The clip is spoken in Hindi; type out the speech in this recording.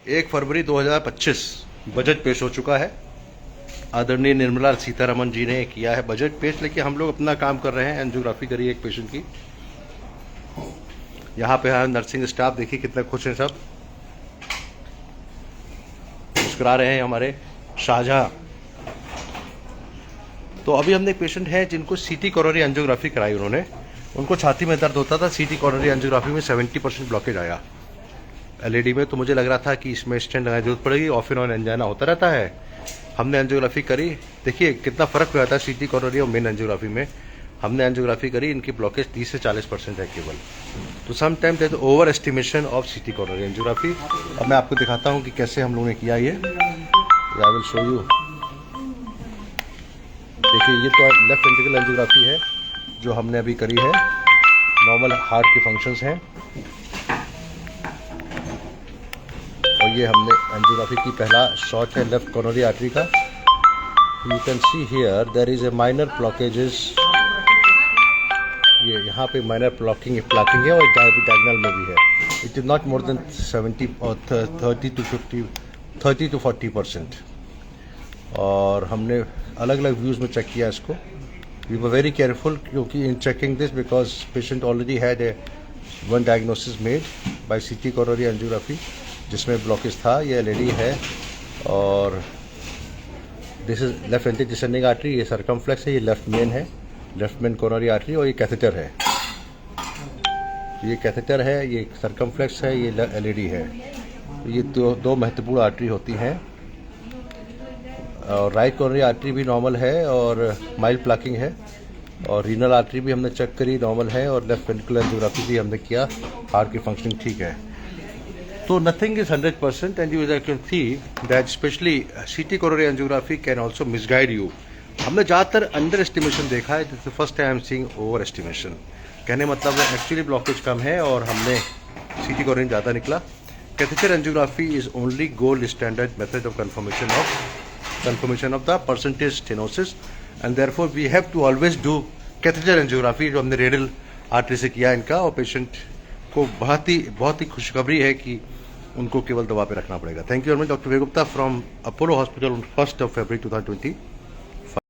1 फरवरी 2025 बजट पेश हो चुका है। आदरणीय निर्मला सीतारमण जी ने किया है बजट पेश, लेकिन हम लोग अपना काम कर रहे हैं। एंजियोग्राफी करी एक पेशेंट की। यहाँ पे है नर्सिंग स्टाफ, देखिए कितने खुश हैं सब, मुस्कुरा रहे हैं हमारे शाहजहां। तो अभी हमने एक पेशेंट है जिनको सीटी कोरोनरी एंजियोग्राफी कराई उन्होंने। उनको छाती में दर्द होता था, सीटी कोरोनरी एंजियोग्राफी में 70% ब्लॉकेज आया एलईडी में। तो मुझे लग रहा था कि इसमें स्टेंट लगाने की जरूरत पड़ेगी, ऑफ एंड ऑन एंजाइना होता रहता है। हमने एंजियोग्राफी करी, देखिए कितना फर्क हो जाता है सीटी कोरोनरी और मेन एंजियोग्राफी में। हमने एंजियोग्राफी करी, इनकी ब्लॉकेज 30 से 40% है केवल। तो sometime there is over estimation of CT coronary angiography. अब मैं आपको दिखाता हूँ कि कैसे हम लोगों ने किया ये। I will show you. देखिए ये तो लेफ्ट वेंट्रिकल एंजियोग्राफी है जो हमने अभी करी है। नॉर्मल हार्ट के फंक्शंस हैं और ये हमने एंजियोग्राफी की पहला शॉट है लेफ्ट कोरोनरी आर्टरी का। You can see here there is a minor blockages. ये यहाँ पे माइनर प्लाकिंग है और डायगोनल में भी है। It is not more than 70 और 30 to 40%। और हमने अलग अलग व्यूज़ में चेक किया इसको। वी वर वेरी केयरफुल क्योंकि इन checking this because patient already had a one diagnosis made by सीटी कोरोनरी एंजियोग्राफी जिसमें ब्लॉकेज था। ये एलईडी है और this is left ventricle descending artery. ये सर्कमफ्लेक्स है, ये लेफ्ट मेन है, लेफ्ट मेन कोरोनरी आर्टरी। और ये कैथेटर है, ये कैथेटर है, ये सर्कमफ्लेक्स है, ये एलईडी है। ये दो महत्वपूर्ण आर्टरी होती हैं। और राइट कोरोनरी आर्टरी भी नॉर्मल है और माइल्ड प्लाकिंग है। और रीनल आर्टरी भी हमने चेक करी, नॉर्मल है। और लेफ्ट वेंट्रिकुलर एंजियोग्राफी भी हमने किया, हार्ट की फंक्शनिंग ठीक है। तो nothing is 100% and you can see that specially सीटी coronary angiography can also misguide you. हमने ज़्यादातर अंडर एस्टिमेशन देखा है, this first time I am seeing over estimation. कहने मतलब एक्चुअली ब्लॉकेज कम है और हमने सीटी कोरोनरी ज़्यादा निकला। Catheter angiography is only gold standard method of confirmation of the percentage stenosis and therefore we have to always do catheter angiography जो हमने रेडियल आर्टरी से किया इनका। और पेशेंट को बहुत ही खुशखबरी है कि उनको केवल दवा पे रखना पड़ेगा। Thank you very much, doctor वेगुप्ता from Apollo hospital on 1st of February 2020।